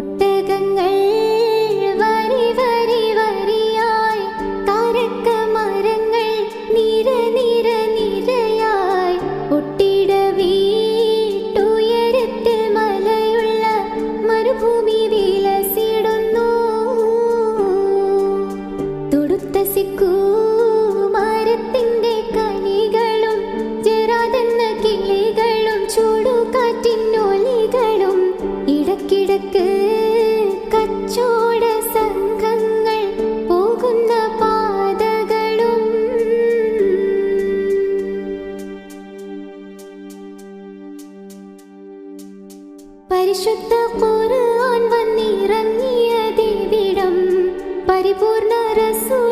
ഒട്ടകങ്ങൾ വരി വരി വരിയായി, താരകമരങ്ങൾ നിര നിര നിരയായി, ഒട്ടിട വീട്ടുയരത്തിൽ മലയുള്ള മരുഭൂമി വിലസിടുന്നു. തൊടുത്ത സിക്കൂ മരത്തിന്റെ കനികളും ജെറാതെന്ന കിളികളും ചൂടുകാറ്റിനൊലികളും ഇടക്കിടക്ക് കച്ചോട സംഘങ്ങൾ പോകുന്ന പാതകളും. പരിശുദ്ധ ഖുർആൻ വന്നിറങ്ങിയ ദേവിടം, പരിപൂർണ റസൂൽ